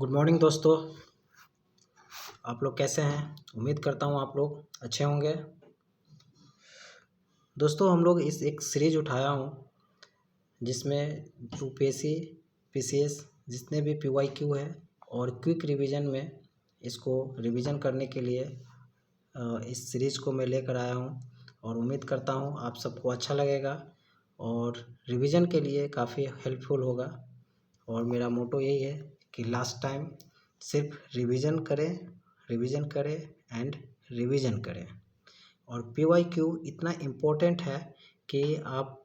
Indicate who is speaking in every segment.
Speaker 1: Good morning दोस्तों। आप लोग कैसे हैं? उम्मीद करता हूँ आप लोग अच्छे होंगे। दोस्तों हम लोग इस एक सीरीज उठाया हूँ जिसमें यूपीएससी पीसीएस जितने भी पीवाईक्यू है और क्विक रिवीजन में इसको रिवीजन करने के लिए इस सीरीज को मैं लेकर आया हूँ और उम्मीद करता हूँ आप सबको अच्छा लगेगा और रिवीजन के लिए काफ़ी हेल्पफुल होगा। और मेरा मोटो यही है कि लास्ट टाइम सिर्फ रिवीजन करें एंड रिवीजन करें। और पीवाईक्यू इतना इम्पोर्टेंट है कि आप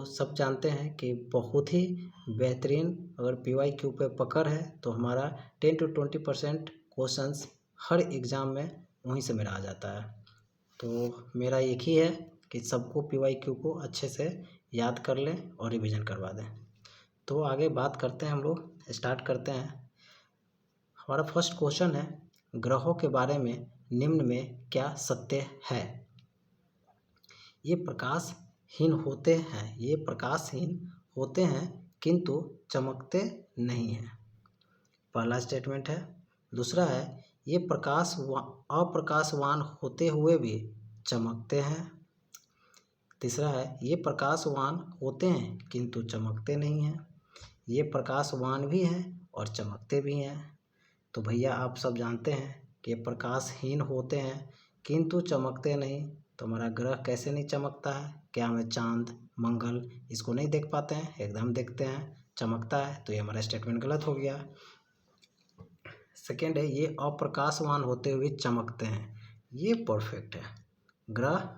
Speaker 1: सब जानते हैं कि बहुत ही बेहतरीन अगर पीवाईक्यू पे पकड़ है तो हमारा 10 to 20% क्वेश्चंस हर एग्ज़ाम में वहीं से मेरा आ जाता है। तो मेरा एक ही है कि सबको पीवाईक्यू को अच्छे से याद कर लें और रिवीजन करवा दें। तो आगे बात करते हैं, हम लोग स्टार्ट करते हैं। हमारा फर्स्ट क्वेश्चन है, ग्रहों के बारे में निम्न में क्या सत्य है? ये प्रकाशहीन होते हैं किंतु चमकते नहीं हैं। पहला स्टेटमेंट है। दूसरा है, ये अप्रकाशवान होते हुए भी चमकते हैं। तीसरा है, ये प्रकाशवान होते हैं किंतु चमकते नहीं हैं। ये प्रकाशवान भी हैं और चमकते भी हैं। तो भैया आप सब जानते हैं कि प्रकाशहीन होते हैं किंतु चमकते नहीं। तो हमारा ग्रह कैसे नहीं चमकता है? क्या हमें चांद मंगल इसको नहीं देख पाते हैं? एकदम देखते हैं, चमकता है। तो ये हमारा स्टेटमेंट गलत हो गया। सेकेंड है, ये अप्रकाशवान होते हुए चमकते हैं। ये परफेक्ट है। ग्रह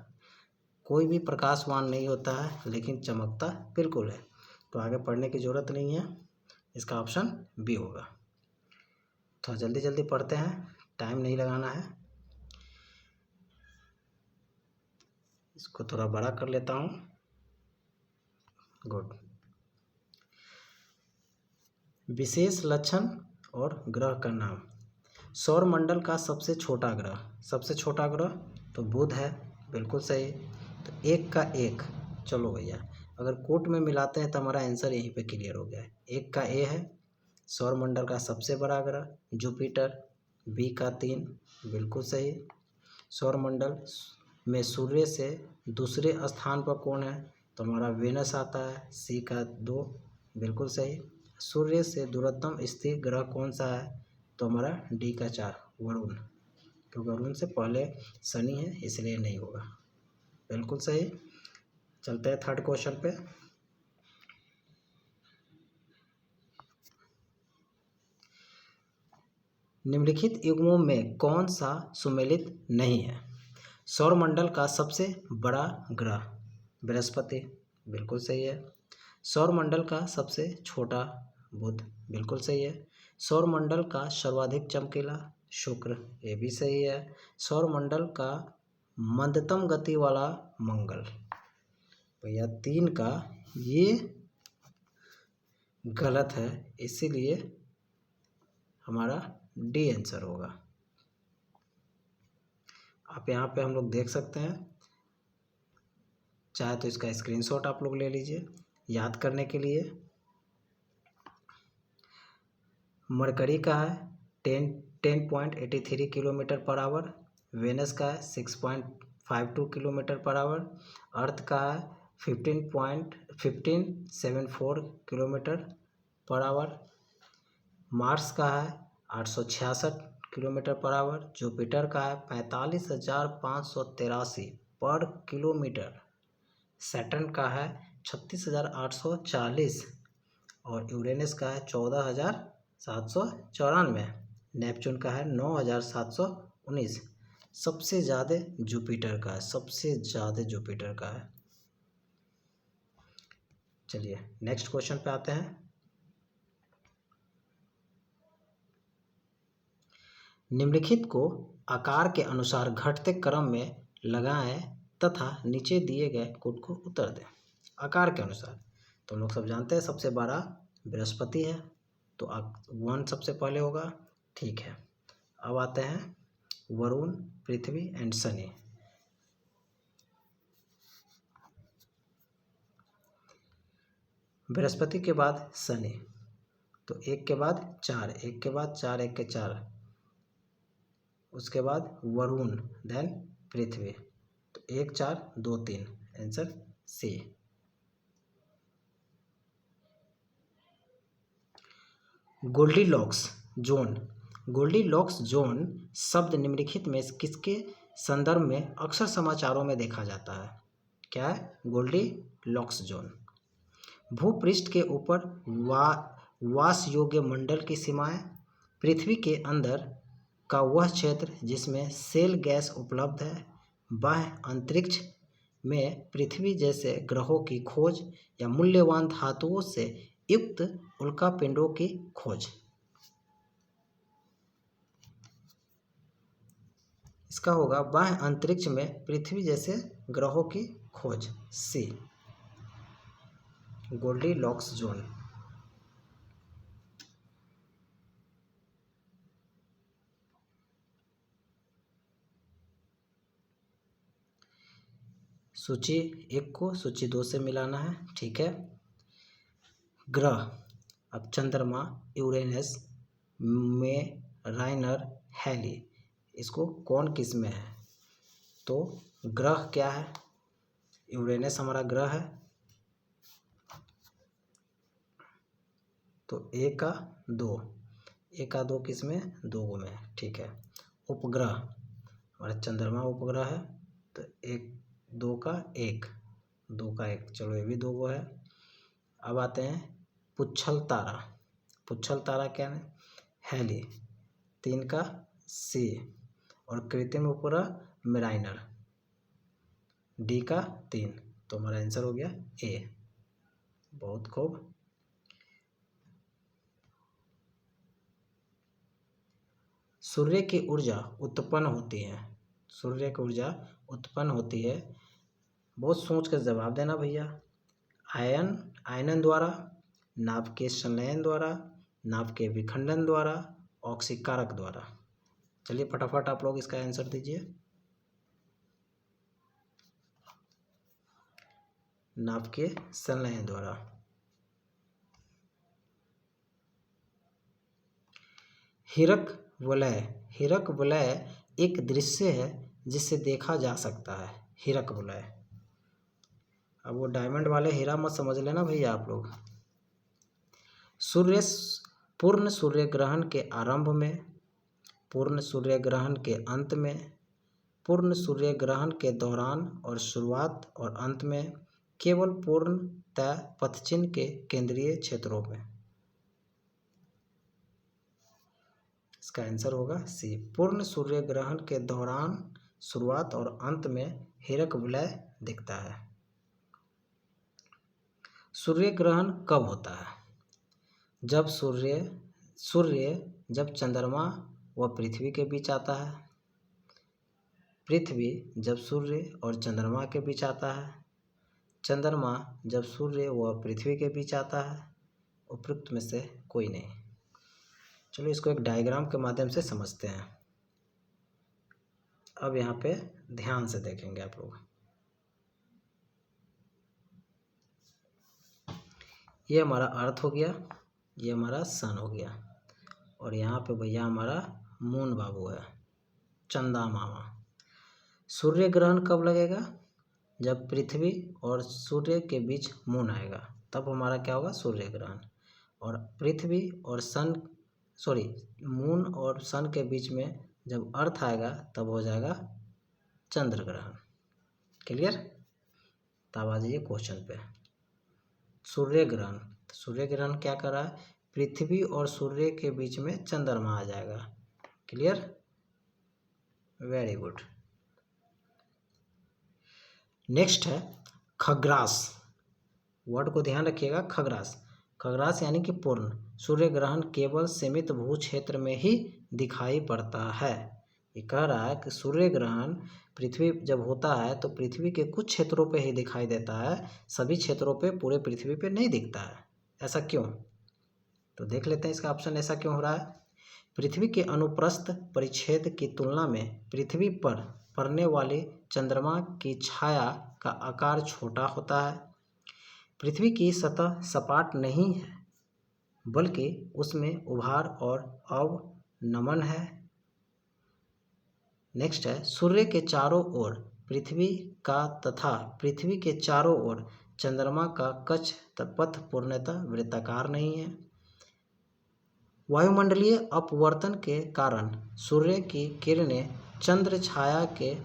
Speaker 1: कोई भी प्रकाशवान नहीं होता है लेकिन चमकता बिल्कुल है। तो आगे पढ़ने की ज़रूरत नहीं है, इसका ऑप्शन बी होगा। तो जल्दी जल्दी पढ़ते हैं, टाइम नहीं लगाना है। इसको थोड़ा बड़ा कर लेता हूँ। गुड। विशेष लक्षण और ग्रह का नाम। सौर मंडल का सबसे छोटा ग्रह तो बुध है, बिल्कुल सही। तो एक का एक, चलो भैया अगर कोट में मिलाते हैं तो हमारा आंसर यहीं पे क्लियर हो गया है। एक का ए है सौर मंडल का सबसे बड़ा ग्रह जुपिटर। बी का 3, बिल्कुल सही। सौर मंडल में सूर्य से दूसरे स्थान पर कौन है? तो हमारा वेनस आता है। सी का 2, बिल्कुल सही। सूर्य से दूरतम स्थित ग्रह कौन सा है? तो हमारा डी का 4, वरुण। क्योंकि वरुण से पहले शनि है इसलिए नहीं होगा, बिल्कुल सही। चलते हैं थर्ड क्वेश्चन पे। निम्नलिखित युग्मों में कौन सा सुमेलित नहीं है? सौर मंडल का सबसे बड़ा ग्रह बृहस्पति, बिल्कुल सही है। सौर मंडल का सबसे छोटा बुध, बिल्कुल सही है। सौर मंडल का सर्वाधिक चमकीला शुक्र, ये भी सही है। सौर मंडल का मंदतम गति वाला मंगल, भैया 3 का ये गलत है, इसीलिए हमारा डी आंसर होगा। आप यहाँ पे हम लोग देख सकते हैं, चाहे तो इसका स्क्रीनशॉट आप लोग ले लीजिए याद करने के लिए। मरकरी का है 10.83 किलोमीटर पर आवर। वेनस का है 6.52 किलोमीटर पर आवर। अर्थ का है 15.74 किलोमीटर पर आवर। मार्स का है 866 किलोमीटर पर आवर। जुपिटर का है 45,583 पर किलोमीटर। सैटर्न का है 36,840 और यूरेनस का है 14,794। नेपच्यून का है 9,719। सबसे ज़्यादा जुपिटर का है, चलिए नेक्स्ट क्वेश्चन पे आते हैं। निम्नलिखित को आकार के अनुसार घटते क्रम में लगाएं तथा नीचे दिए गए कोड को उत्तर दें। आकार के अनुसार तो हम लोग सब जानते हैं सबसे बड़ा बृहस्पति है, तो 1 सबसे पहले होगा, ठीक है। अब आते हैं वरुण, पृथ्वी एंड शनि। बृहस्पति के बाद शनि, तो तो 1 के बाद 4, 1 के बाद 4, 1 के 4, उसके बाद वरुण, देन पृथ्वी। तो 1 4 2 3, answer C. Goldilocks zone. Goldilocks zone शब्द निम्नलिखित में किसके संदर्भ में अक्सर समाचारों में देखा जाता है? क्या है गोल्डीलॉक्स जोन? भूपृष्ठ के ऊपर वास योग्य मंडल की सीमाएं, पृथ्वी के अंदर का वह क्षेत्र जिसमें शेल गैस उपलब्ध है, बाह्य अंतरिक्ष में पृथ्वी जैसे ग्रहों की खोज या मूल्यवान धातुओं से युक्त उल्कापिंडों की खोज। इसका होगा बाह्य अंतरिक्ष में पृथ्वी जैसे ग्रहों की खोज, सी गोल्डीलॉक्स जोन। सूची 1 को सूची 2 से मिलाना है, ठीक है। ग्रह, अब चंद्रमा, यूरेनस में राइनर, हैली, इसको कौन किस में है? तो ग्रह क्या है? यूरेनस हमारा ग्रह है, तो 1 का 2, 1 का 2 किस में? 2 में, ठीक है। उपग्रह, हमारा चंद्रमा उपग्रह है, तो 1 2 का 1, 2 का 1, चलो ये भी 2 है। अब आते हैं पुच्छल तारा। पुच्छल तारा क्या है? हैली, 3 का सी, और कृत्रिम उपग्रह मेराइनर, डी का 3, तो हमारा आंसर हो गया ए। बहुत खूब। सूर्य की ऊर्जा उत्पन्न होती है, सूर्य की ऊर्जा उत्पन्न होती है, बहुत सोच कर जवाब देना भैया। आयनन द्वारा, नाभ के संलयन द्वारा, नाभ के विखंडन द्वारा, ऑक्सीकारक द्वारा। चलिए फटाफट आप लोग इसका आंसर दीजिए। नाभ के संलयन द्वारा। हीरक वलय, हीरक वलय एक दृश्य है जिसे देखा जा सकता है, हीरक वलय। अब वो डायमंड वाले हीरा मत समझ लेना भैया आप लोग। पूर्ण सूर्य ग्रहण के आरंभ में, पूर्ण सूर्य ग्रहण के अंत में, पूर्ण सूर्य ग्रहण के दौरान और शुरुआत और अंत में, केवल पूर्णतः पथचिन्ह के केंद्रीय क्षेत्रों में। इसका आंसर होगा सी, पूर्ण सूर्य ग्रहण के दौरान, शुरुआत और अंत में हीरक वलय दिखता है। सूर्य ग्रहण कब होता है? जब सूर्य जब चंद्रमा व पृथ्वी के बीच आता है, पृथ्वी जब सूर्य और चंद्रमा के बीच आता है, चंद्रमा जब सूर्य व पृथ्वी के बीच आता है, उपरोक्त में से कोई नहीं। चलो इसको एक डायग्राम के माध्यम से समझते हैं। अब यहाँ पे ध्यान से देखेंगे आप लोग। ये हमारा अर्थ हो गया, ये हमारा सन हो गया, और यहाँ पे भैया हमारा मून बाबू है, चंदा मामा। सूर्य ग्रहण कब लगेगा? जब पृथ्वी और सूर्य के बीच मून आएगा, तब हमारा क्या होगा? सूर्य ग्रहण। और पृथ्वी और मून और सन के बीच में जब अर्थ आएगा तब हो जाएगा चंद्र ग्रहण। क्लियर? तब आ जाइए क्वेश्चन पे। सूर्य ग्रहण, सूर्य ग्रहण क्या कर रहा है? पृथ्वी और सूर्य के बीच में चंद्रमा आ जाएगा। क्लियर? Very good. नेक्स्ट है खग्रास। वर्ड को ध्यान रखिएगा, खग्रास। खग्रास यानी कि पूर्ण सूर्य ग्रहण केवल सीमित भू क्षेत्र में ही दिखाई पड़ता है। ये कह रहा है कि सूर्य ग्रहण पृथ्वी जब होता है तो पृथ्वी के कुछ क्षेत्रों पे ही दिखाई देता है, सभी क्षेत्रों पे, पूरे पृथ्वी पे नहीं दिखता है। ऐसा क्यों? तो देख लेते हैं इसका ऑप्शन ऐसा क्यों हो रहा है। पृथ्वी के अनुप्रस्थ परिच्छेद की तुलना में पृथ्वी पर पड़ने वाली चंद्रमा की छाया का आकार छोटा होता है। पृथ्वी की सतह सपाट नहीं है, बल्कि उसमें उभार और अवनमन है। नेक्स्ट है, सूर्य के चारों ओर पृथ्वी का तथा पृथ्वी के चारों ओर चंद्रमा का कक्ष पथ पूर्णतः वृत्ताकार नहीं है। वायुमंडलीय अपवर्तन के कारण सूर्य की किरणें चंद्र छाया के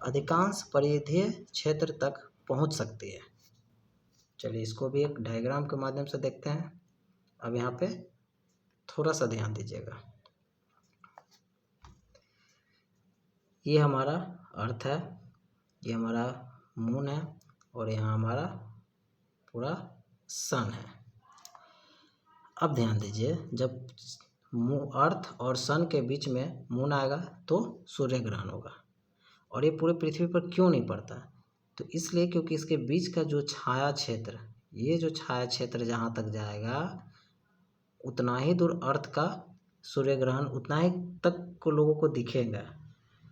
Speaker 1: अधिकांश परिधीय क्षेत्र तक पहुंच सकती है। चलिए इसको भी एक डायग्राम के माध्यम से देखते हैं। अब यहाँ पे थोड़ा सा ध्यान दीजिएगा। ये हमारा अर्थ है, ये हमारा मून है और यहाँ हमारा पूरा सन है। अब ध्यान दीजिए, जब अर्थ और सन के बीच में मून आएगा तो सूर्य ग्रहण होगा। और ये पूरे पृथ्वी पर क्यों नहीं पड़ता? तो इसलिए क्योंकि इसके बीच का जो छाया क्षेत्र, ये जो छाया क्षेत्र जहाँ तक जाएगा उतना ही दूर अर्थ का सूर्य ग्रहण उतना ही तक को लोगों को दिखेगा।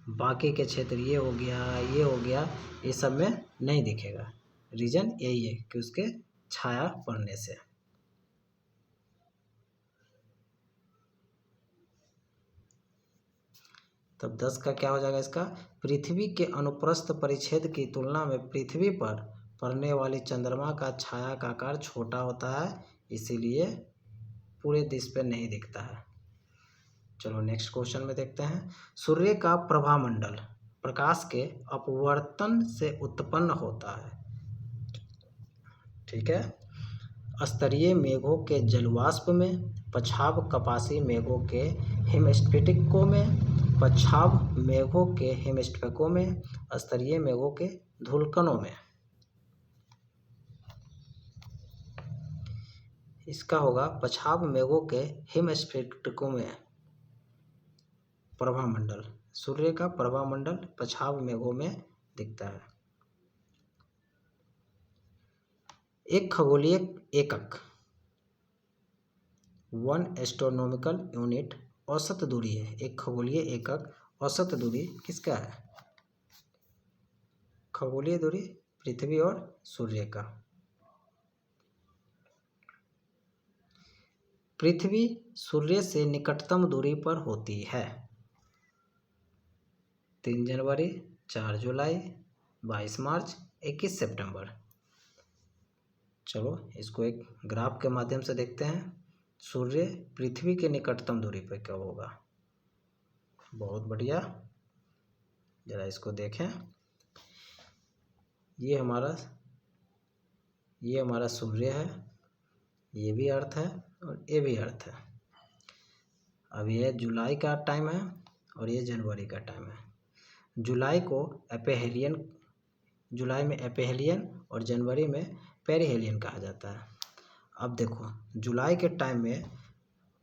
Speaker 1: बाकी के क्षेत्र ये हो गया, ये हो गया, ये सब में नहीं दिखेगा। रीज़न यही है कि उसके छाया पड़ने से। तब 10 का क्या हो जाएगा इसका? पृथ्वी के अनुप्रस्थ परिच्छेद की तुलना में पृथ्वी पर पड़ने वाली चंद्रमा का छाया का आकार छोटा होता है, इसीलिए पूरे दिश पे नहीं दिखता है। चलो नेक्स्ट क्वेश्चन में देखते हैं। सूर्य का प्रभामंडल प्रकाश के अपवर्तन से उत्पन्न होता है। ठीक है। स्तरीय मेघों के जलवाष्प में, पछाव कपासी मेघों के हिमस्फटिकों में, पछाव मेघों के हिमस्फटिकों में, स्तरीय मेघों के धूलकणों में। इसका होगा पछाव मेघों के हिमस्फटिकों में प्रभामंडल। सूर्य का प्रभामंडल पछाव मेघों में दिखता है। एक खगोलीय एकक 1 एस्ट्रोनॉमिकल यूनिट औसत दूरी है। एक खगोलीय एकक औसत दूरी किसका है? खगोलीय दूरी पृथ्वी और सूर्य का। पृथ्वी सूर्य से निकटतम दूरी पर होती है। 3 जनवरी, 4 जुलाई, 22 मार्च, 21 सितंबर। चलो इसको एक ग्राफ के माध्यम से देखते हैं। सूर्य पृथ्वी के निकटतम दूरी पर कब होगा? बहुत बढ़िया, जरा इसको देखें। ये हमारा सूर्य है, ये भी अर्थ है और ये भी अर्थ है। अब ये जुलाई का टाइम है और ये जनवरी का टाइम है। जुलाई में एपेहेलियन और जनवरी में पेरिहेलियन कहा जाता है। अब देखो, जुलाई के टाइम में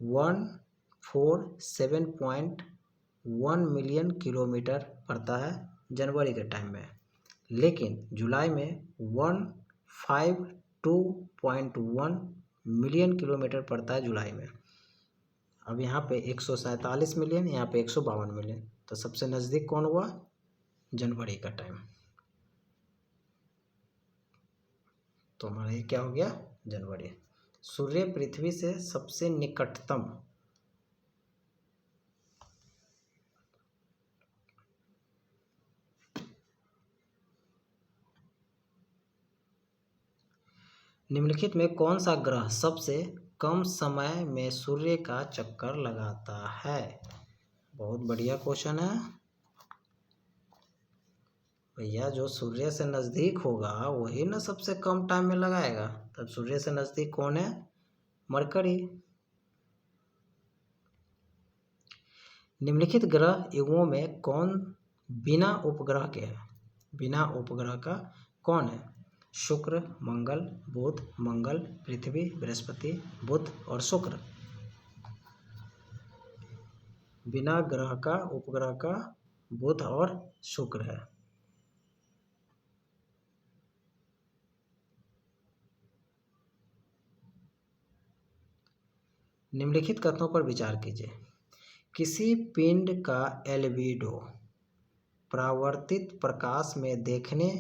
Speaker 1: 147.1 मिलियन किलोमीटर पड़ता है जनवरी के टाइम में, लेकिन जुलाई में 152.1 मिलियन किलोमीटर पड़ता है जुलाई में। अब यहाँ पे 147 मिलियन, यहाँ पे 152 मिलियन, तो सबसे नज़दीक कौन हुआ? जनवरी का टाइम। तो हमारा ये क्या हो गया? जनवरी। सूर्य पृथ्वी से सबसे निकटतम निम्नलिखित में कौन सा ग्रह सबसे कम समय में सूर्य का चक्कर लगाता है? बहुत बढ़िया क्वेश्चन है भैया। जो सूर्य से नज़दीक होगा वही ना सबसे कम टाइम में लगाएगा। तब सूर्य से नज़दीक कौन है? मरकरी। निम्नलिखित ग्रह युगों में कौन बिना उपग्रह के है? बिना उपग्रह का कौन है? शुक्र, मंगल, बुध, मंगल, पृथ्वी, बृहस्पति, बुध और शुक्र। बिना ग्रह का, उपग्रह का बुध और शुक्र है। निम्नलिखित कथनों पर विचार कीजिए। किसी पिंड का एल्बिडो परावर्तित प्रकाश में देखने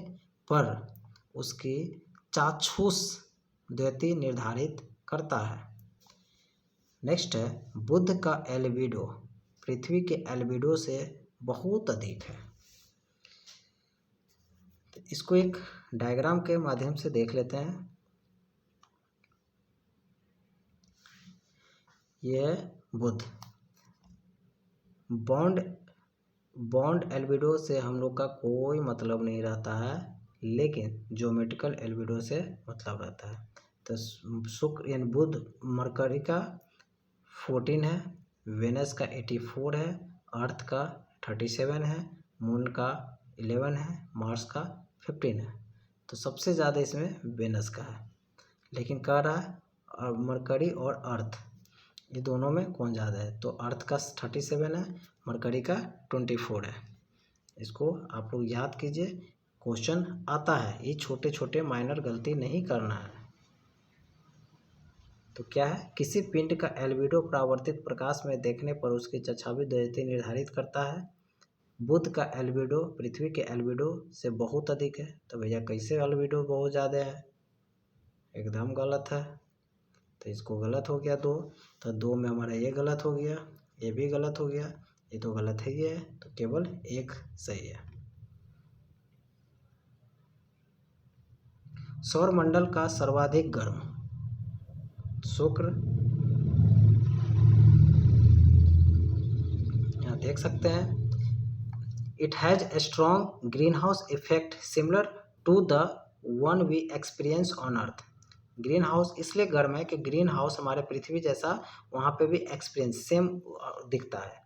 Speaker 1: पर उसकी चाक्षुष द्युति निर्धारित करता है। नेक्स्ट है बुध का एल्बिडो पृथ्वी के एल्बिडो से बहुत अधिक है। तो इसको एक डायग्राम के माध्यम से देख लेते हैं। यह बुध बॉन्ड एल्बिडो से हम लोग का कोई मतलब नहीं रहता है, लेकिन ज्योमेट्रिकल एल्बिडो से मतलब रहता है। तो शुक्र यानी बुध मरकरी का 14 है, वेनस का 84 है, अर्थ का 37 है, मून का 11 है, मार्स का 15 है। तो सबसे ज़्यादा इसमें वेनस का है, लेकिन कह रहा है मरकरी और अर्थ ये दोनों में कौन ज़्यादा है। तो अर्थ का 37 है, मरकरी का 24 है। इसको आप लोग याद कीजिए, क्वेश्चन आता है, ये छोटे छोटे माइनर गलती नहीं करना है। तो क्या है, किसी पिंड का एल्बिडो परावर्तित प्रकाश में देखने पर उसकी चक्षावी द्वैती निर्धारित करता है। बुध का एल्बिडो पृथ्वी के एल्बिडो से बहुत अधिक है। तो भैया कैसे एल्बिडो बहुत ज़्यादा है, एकदम गलत है। तो इसको गलत हो गया 2। तो 2 में हमारा ये गलत हो गया, ये भी गलत हो गया, ये तो गलत है ही है। तो केवल 1 सही है। सौरमंडल का सर्वाधिक गर्म शुक्र, यहाँ देख सकते हैं, it has a strong greenhouse effect similar to the one we experience on earth. Greenhouse इसलिए गर्म है कि ग्रीन हाउस हमारे पृथ्वी जैसा वहाँ पे भी एक्सपीरियंस सेम दिखता है।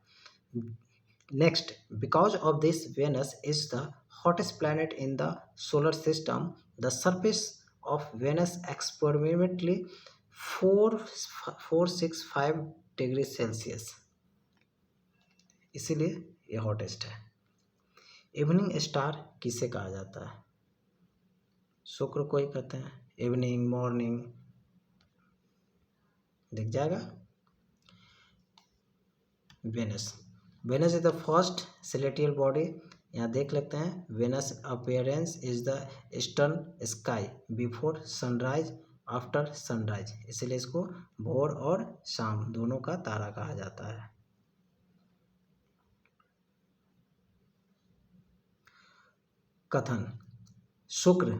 Speaker 1: Next, because of this Venus is the hottest planet in the solar system, the surface of Venus experimentally 465 degree Celsius, इसीलिए ये हॉटेस्ट है। इवनिंग स्टार किसे कहा जाता है, शुक्र को ही कहते हैं। इवनिंग, मॉर्निंग दिख जाएगा। Venus, Venus is the first celestial body, यहाँ देख लेते हैं। Venus appearance is the eastern sky before sunrise after sunrise, इसीलिए इसको भोर और शाम दोनों का तारा कहा जाता है। कथन, शुक्र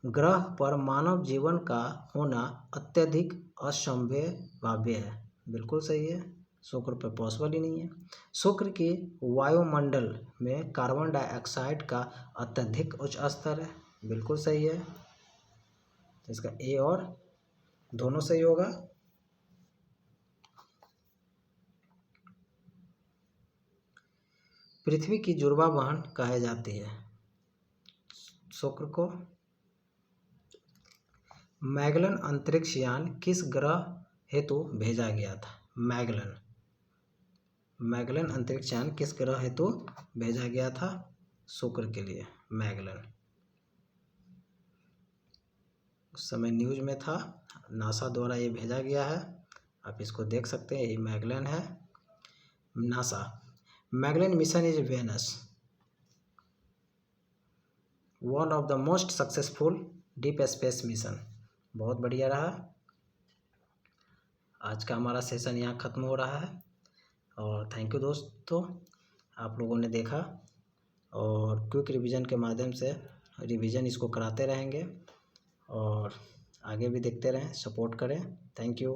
Speaker 1: ग्रह पर मानव जीवन का होना अत्यधिक असंभाव्य है। बिल्कुल सही है, शुक्र पर पॉसिबल ही नहीं है। शुक्र की वायुमंडल में कार्बन डाइऑक्साइड का अत्यधिक उच्च स्तर है। बिल्कुल सही है, तो इसका ए और दोनों सही होगा। पृथ्वी की जुड़वा बहन कहे जाती है शुक्र को। मैगलन अंतरिक्ष यान किस ग्रह हेतु भेजा गया था, मैगलन अंतरिक्ष यान किस ग्रह हेतु भेजा गया था, शुक्र के लिए मैगलन। उस समय न्यूज में था, नासा द्वारा ये भेजा गया है, आप इसको देख सकते हैं, यही मैगलन है। NASA Magellan mission is Venus one of the most successful deep space mission. बहुत बढ़िया रहा। आज का हमारा सेशन यहाँ ख़त्म हो रहा है, और थैंक यू दोस्तों, आप लोगों ने देखा, और क्विक रिवीजन के माध्यम से रिवीजन इसको कराते रहेंगे, और आगे भी देखते रहें, सपोर्ट करें। Thank you.